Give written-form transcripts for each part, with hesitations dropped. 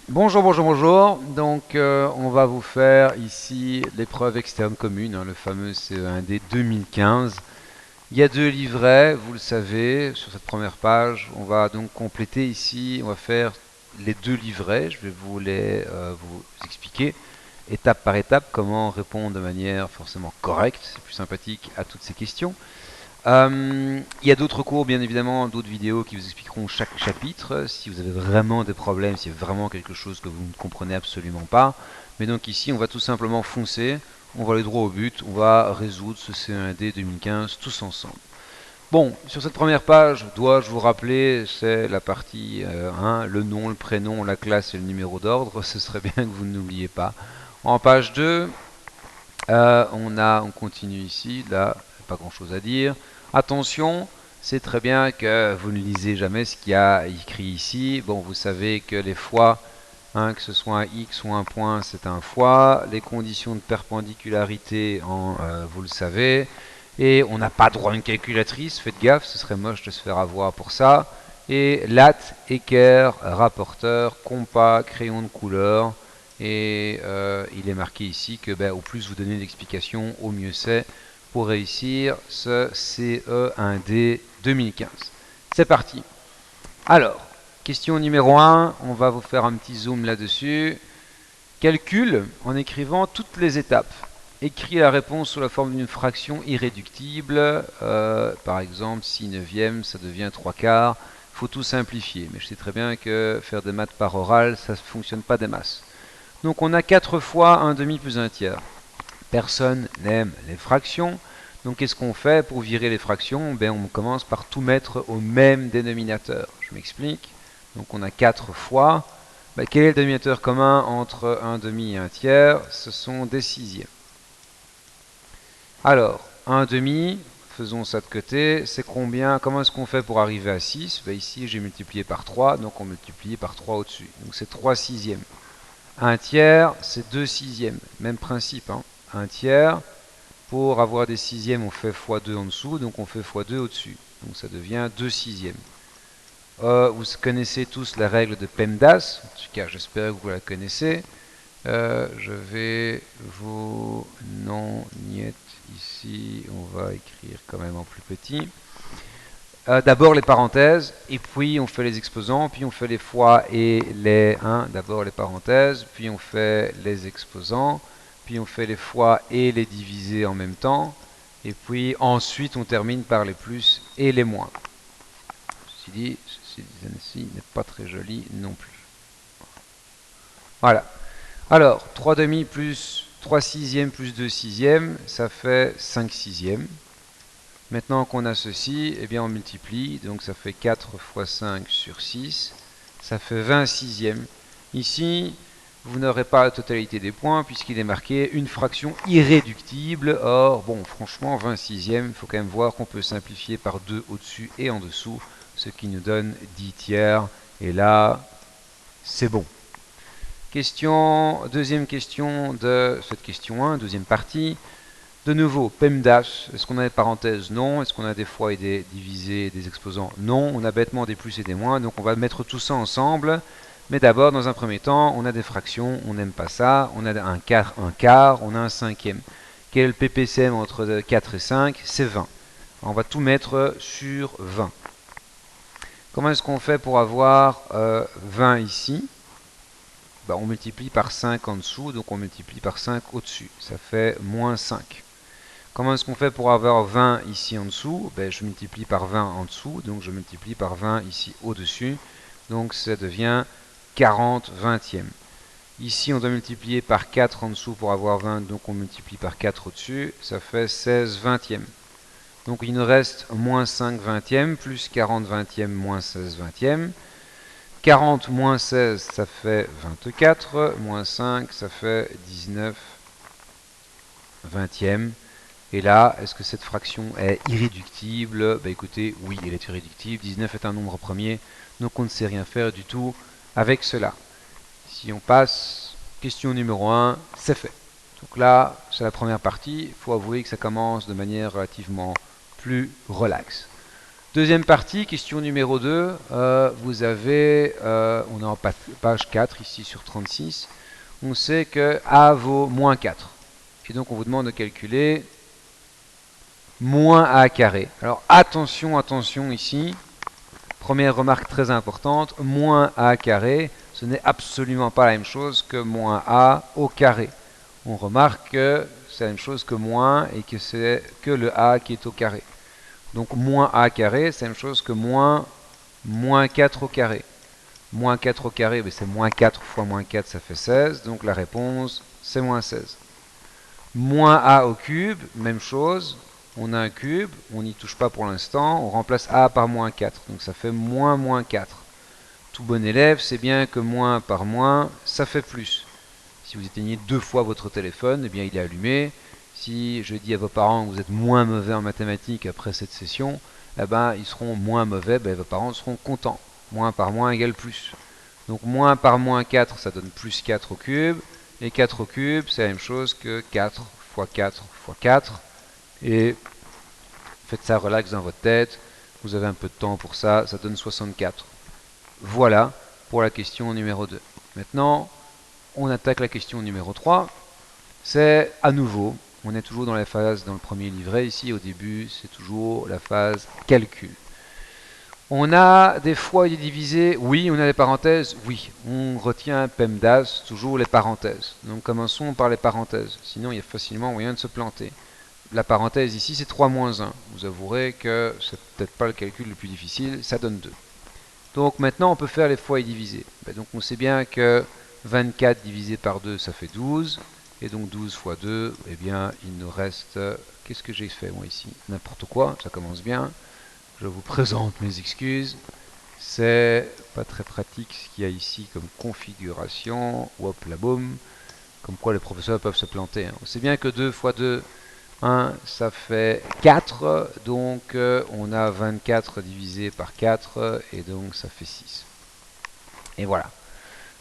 Bonjour, bonjour, bonjour. Donc, on va vous faire ici l'épreuve externe commune, le fameux CE1D 2015. Il y a deux livrets, vous le savez, sur cette première page. On va donc compléter ici, on va faire les deux livrets. Je vais vous expliquer étape par étape comment répondre de manière forcément correcte, c'est plus sympathique à toutes ces questions. Il y a d'autres cours, bien évidemment, d'autres vidéos qui vous expliqueront chaque chapitre. Si vous avez vraiment des problèmes, s'il y a vraiment quelque chose que vous ne comprenez absolument pas. Mais donc ici, on va tout simplement foncer, on va aller droit au but, on va résoudre ce CE1D 2015 tous ensemble. Bon, sur cette première page, dois-je vous rappeler, c'est la partie 1, le nom, le prénom, la classe et le numéro d'ordre. Ce serait bien que vous ne l'oubliez pas. En page 2, on continue ici, là, pas grand chose à dire. Attention, c'est très bien que vous ne lisez jamais ce qu'il y a écrit ici. Bon, vous savez que les fois, que ce soit un x ou un point, c'est un fois. Les conditions de perpendicularité, vous le savez. Et on n'a pas droit à une calculatrice, faites gaffe, ce serait moche de se faire avoir pour ça. Et latte, équerre, rapporteur, compas, crayon de couleur. Et il est marqué ici que au plus vous donnez d'explications, au mieux c'est pour réussir ce CE1D 2015. C'est parti. Alors, question numéro 1, on va vous faire un petit zoom là-dessus. Calcule en écrivant toutes les étapes. Écris la réponse sous la forme d'une fraction irréductible. Par exemple, 6 neuvièmes, ça devient 3 quarts. Il faut tout simplifier. Mais je sais très bien que faire des maths par oral, ça ne fonctionne pas des masses. Donc on a 4 fois un demi plus un tiers. Personne n'aime les fractions. Donc qu'est-ce qu'on fait pour virer les fractions? On commence par tout mettre au même dénominateur. Je m'explique. Donc on a 4 fois. Quel est le dénominateur commun entre un demi et un tiers? Ce sont des sixièmes. Alors, un demi, faisons ça de côté, c'est combien? Comment est-ce qu'on fait pour arriver à 6? Ici, j'ai multiplié par 3, donc on multiplie par 3 au-dessus. Donc c'est 3 sixièmes. Un tiers, c'est 2 sixièmes. Même principe. Un tiers, pour avoir des sixièmes, on fait x2 en dessous, donc on fait x2 au-dessus. Donc ça devient 2 sixièmes. Vous connaissez tous la règle de PEMDAS, en tout cas j'espère que vous la connaissez. Je vais vous non niet ici, on va écrire quand même en plus petit. D'abord les parenthèses, et puis on fait les exposants, puis on fait les fois et les 1. D'abord les parenthèses, puis on fait les exposants, puis on fait les fois et les divisés en même temps, et puis ensuite on termine par les plus et les moins. Ceci dit, ceci n'est pas très joli non plus. Voilà. Alors, 3 demi plus 3 sixièmes plus 2 sixièmes, ça fait 5 sixièmes. Maintenant qu'on a ceci, eh bien on multiplie, donc ça fait 4 fois 5 sur 6, ça fait 20 sixièmes. Ici, vous n'aurez pas la totalité des points puisqu'il est marqué une fraction irréductible. Or, bon, franchement, 20 sixièmes, il faut quand même voir qu'on peut simplifier par 2 au-dessus et en dessous, ce qui nous donne 10 tiers. Et là, c'est bon. Deuxième question de cette question 1, deuxième partie. De nouveau, PEMDAS, est-ce qu'on a des parenthèses? Non. Est-ce qu'on a des fois et des divisés, des exposants? Non. On a bêtement des plus et des moins, donc on va mettre tout ça ensemble. Mais d'abord, dans un premier temps, on a des fractions, on n'aime pas ça. On a un quart, on a un cinquième. Quel est le PPCM entre 4 et 5? C'est 20. On va tout mettre sur 20. Comment est-ce qu'on fait pour avoir 20 ici? On multiplie par 5 en dessous, donc on multiplie par 5 au-dessus. Ça fait moins 5. Comment est-ce qu'on fait pour avoir 20 ici en dessous? Je multiplie par 20 en dessous, donc je multiplie par 20 ici au-dessus. Donc ça devient 40 vingtièmes. Ici, on doit multiplier par 4 en dessous pour avoir 20, donc on multiplie par 4 au-dessus. Ça fait 16 vingtièmes. Donc il nous reste moins 5 vingtièmes, plus 40 vingtièmes, moins 16 vingtièmes. 40 moins 16, ça fait 24, moins 5, ça fait 19 vingtièmes. Et là, est-ce que cette fraction est irréductible? Écoutez, oui, elle est irréductible. 19 est un nombre premier, donc on ne sait rien faire du tout avec cela. Si on passe, question numéro 1, c'est fait. Donc là, c'est la première partie. Il faut avouer que ça commence de manière relativement plus relaxe. Deuxième partie, question numéro 2. Vous avez, on est en page 4 ici sur 36. On sait que A vaut moins 4. Et donc on vous demande de calculer moins A carré. Alors attention, attention ici. Première remarque très importante, moins A carré, ce n'est absolument pas la même chose que moins A au carré. On remarque que c'est la même chose que moins et que c'est que le A qui est au carré. Donc moins A carré, c'est la même chose que moins 4 au carré. Moins 4 au carré, ben c'est moins 4 fois moins 4, ça fait 16. Donc la réponse, c'est moins 16. Moins A au cube, même chose. On a un cube, on n'y touche pas pour l'instant. On remplace A par moins 4. Donc ça fait moins 4. Tout bon élève sait bien que moins par moins, ça fait plus. Si vous éteignez 2 fois votre téléphone, eh bien il est allumé. Si je dis à vos parents que vous êtes moins mauvais en mathématiques après cette session, eh ben, ils seront moins mauvais, ben, vos parents seront contents. Moins par moins égale plus. Donc moins par moins 4, ça donne plus 4 au cube. Et 4 au cube, c'est la même chose que 4 fois 4 fois 4. Et faites ça relax dans votre tête. Vous avez un peu de temps pour ça, ça donne 64. Voilà pour la question numéro 2. Maintenant, on attaque la question numéro 3. C'est à nouveau, on est toujours dans la phase, dans le premier livret ici, au début, c'est toujours la phase calcul. On a des fois et des divisés, oui. On a des parenthèses, oui. On retient PEMDAS, toujours les parenthèses. Donc commençons par les parenthèses, sinon il y a facilement moyen de se planter. La parenthèse ici, c'est 3 moins 1. Vous avouerez que c'est peut-être pas le calcul le plus difficile, ça donne 2. Donc maintenant, on peut faire les fois et divisés. Donc on sait bien que 24 divisé par 2, ça fait 12. Et donc 12 fois 2, eh bien, il nous reste... Qu'est-ce que j'ai fait moi ici? N'importe quoi, ça commence bien. Je vous présente mes excuses. C'est pas très pratique ce qu'il y a ici comme configuration. Hop, la boum. Comme quoi les professeurs peuvent se planter. On sait bien que 2 fois 2, 1, ça fait 4. Donc on a 24 divisé par 4. Et donc ça fait 6. Et voilà.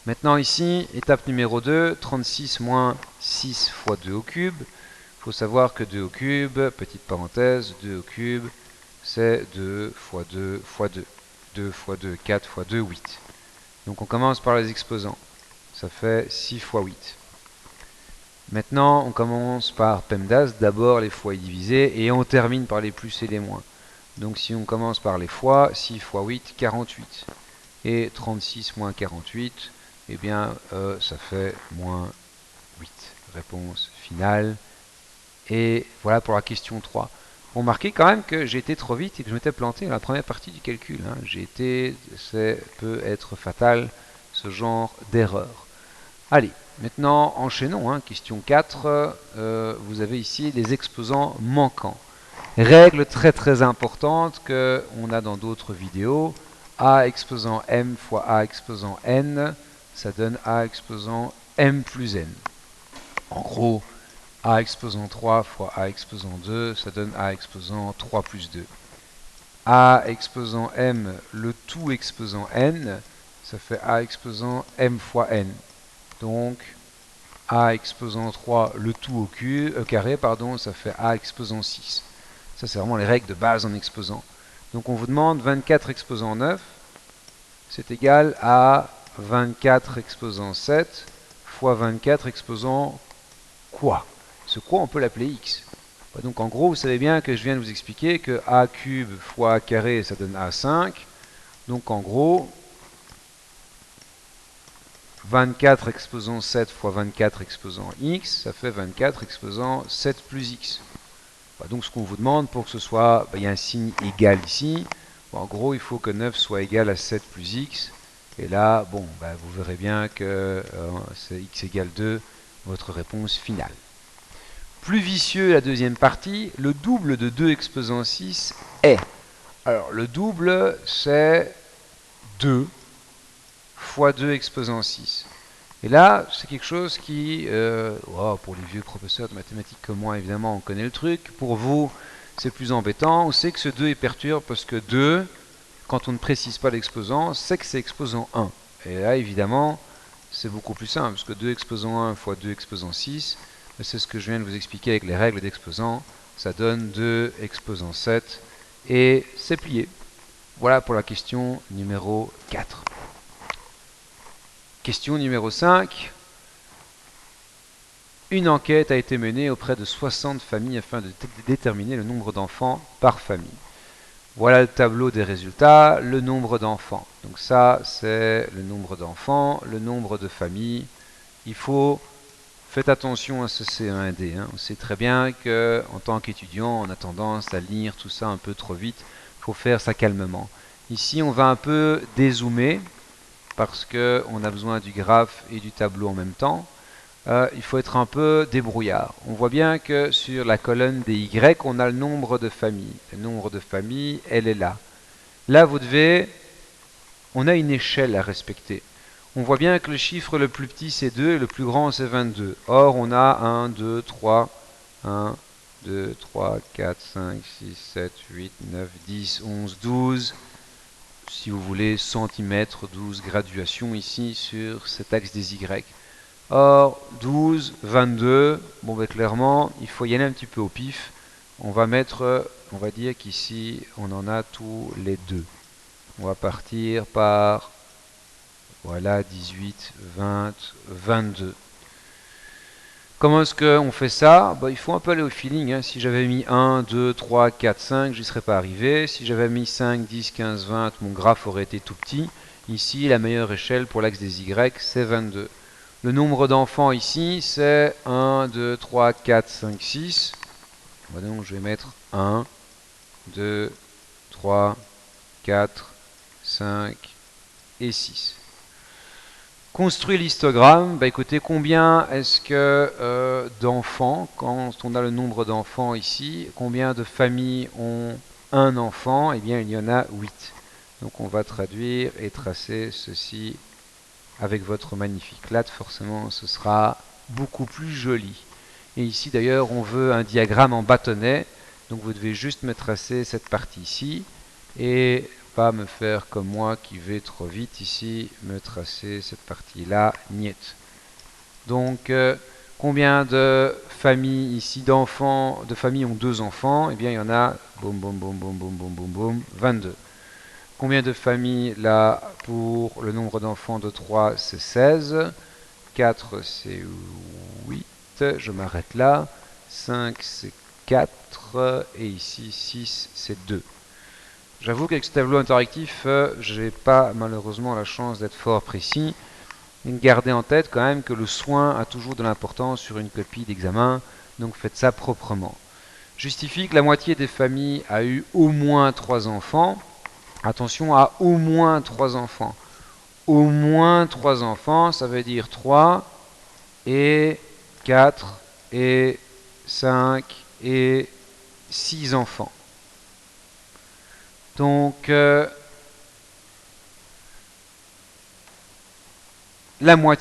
Maintenant ici, étape numéro 2, 36 moins 6 fois 2 au cube. Il faut savoir que 2 au cube, petite parenthèse, 2 au cube, c'est 2 fois 2 fois 2. 2 fois 2, 4 fois 2, 8. Donc on commence par les exposants. Ça fait 6 fois 8. Maintenant, on commence par PEMDAS, d'abord les fois et divisés, et on termine par les plus et les moins. Donc si on commence par les fois, 6 fois 8, 48. Et 36 moins 48, eh bien, ça fait moins 8. Réponse finale. Et voilà pour la question 3. Remarquez quand même que j'ai été trop vite et que je m'étais planté dans la première partie du calcul. Ça peut être fatal, ce genre d'erreur. Allez, maintenant enchaînons. Question 4. Vous avez ici les exposants manquants. Règle très très importante qu'on a dans d'autres vidéos. A exposant m fois A exposant n, ça donne A exposant m plus n. En gros, A exposant 3 fois A exposant 2, ça donne A exposant 3 plus 2. A exposant m, le tout exposant n, ça fait A exposant m fois n. Donc, A exposant 3, le tout au carré, ça fait A exposant 6. Ça, c'est vraiment les règles de base en exposant. Donc, on vous demande 24 exposant 9, c'est égal à 24 exposant 7 fois 24 exposant quoi? Ce quoi, on peut l'appeler x. Donc en gros, vous savez bien que je viens de vous expliquer que a cube fois a carré, ça donne a5. Donc en gros, 24 exposant 7 fois 24 exposant x, ça fait 24 exposant 7 plus x. Donc ce qu'on vous demande pour que ce soit, il y a un signe égal ici. En gros, il faut que 9 soit égal à 7 plus x. Et là, vous verrez bien que c'est x égale 2, votre réponse finale. Plus vicieux, la deuxième partie, le double de 2 exposant 6 est. Alors, le double, c'est 2 fois 2 exposant 6. Et là, c'est quelque chose qui, pour les vieux professeurs de mathématiques comme moi, évidemment, on connaît le truc. Pour vous, c'est plus embêtant. On sait que ce 2 est perturbe parce que 2, quand on ne précise pas l'exposant, c'est que c'est exposant 1. Et là, évidemment, c'est beaucoup plus simple, parce que 2 exposant 1 fois 2 exposant 6, c'est ce que je viens de vous expliquer avec les règles d'exposant. Ça donne 2 exposant 7, et c'est plié. Voilà pour la question numéro 4. Question numéro 5. Une enquête a été menée auprès de 60 familles afin de déterminer le nombre d'enfants par famille. Voilà le tableau des résultats, le nombre d'enfants. Donc ça, c'est le nombre d'enfants, le nombre de familles. Faites attention à ce CE1D. On sait très bien qu'en tant qu'étudiant, on a tendance à lire tout ça un peu trop vite. Il faut faire ça calmement. Ici, on va un peu dézoomer parce qu'on a besoin du graphe et du tableau en même temps. Il faut être un peu débrouillard. On voit bien que sur la colonne des Y, on a le nombre de familles. Le nombre de familles, elle est là. Là, on a une échelle à respecter. On voit bien que le chiffre le plus petit c'est 2 et le plus grand c'est 22. Or, on a 1, 2, 3, 1, 2, 3, 4, 5, 6, 7, 8, 9, 10, 11, 12. Si vous voulez, centimètres, 12 graduations ici sur cet axe des Y. Or, 12, 22, bon ben clairement, il faut y aller un petit peu au pif. On va dire qu'ici, on en a tous les deux. On va partir par, voilà, 18, 20, 22. Comment est-ce qu'on fait ça? Il faut un peu aller au feeling. Si j'avais mis 1, 2, 3, 4, 5, j'y serais pas arrivé. Si j'avais mis 5, 10, 15, 20, mon graphe aurait été tout petit. Ici, la meilleure échelle pour l'axe des Y, c'est 22. Le nombre d'enfants ici, c'est 1, 2, 3, 4, 5, 6. Donc, je vais mettre 1, 2, 3, 4, 5 et 6. Construire l'histogramme, écoutez, combien est-ce que d'enfants, quand on a le nombre d'enfants ici, combien de familles ont un enfant? Eh bien, il y en a 8. Donc, on va traduire et tracer ceci avec votre magnifique latte. Forcément, ce sera beaucoup plus joli. Et ici, d'ailleurs, on veut un diagramme en bâtonnet. Donc, vous devez juste me tracer cette partie ici et pas me faire comme moi qui vais trop vite ici, me tracer cette partie-là, niet. Donc, combien de familles ici de familles ont 2 enfants? Eh bien, il y en a, boum, boum, boum, boum, boum, boum, boum, boum, 22. Combien de familles là pour le nombre d'enfants de 3, c'est 16. 4, c'est 8. Je m'arrête là. 5, c'est 4. Et ici, 6, c'est 2. J'avoue qu'avec ce tableau interactif, j'ai pas malheureusement la chance d'être fort précis. Gardez en tête quand même que le soin a toujours de l'importance sur une copie d'examen, donc faites ça proprement. Justifie que la moitié des familles a eu au moins 3 enfants. Attention à au moins 3 enfants. Au moins 3 enfants, ça veut dire 3 et 4 et 5 et 6 enfants. Donc, la moitié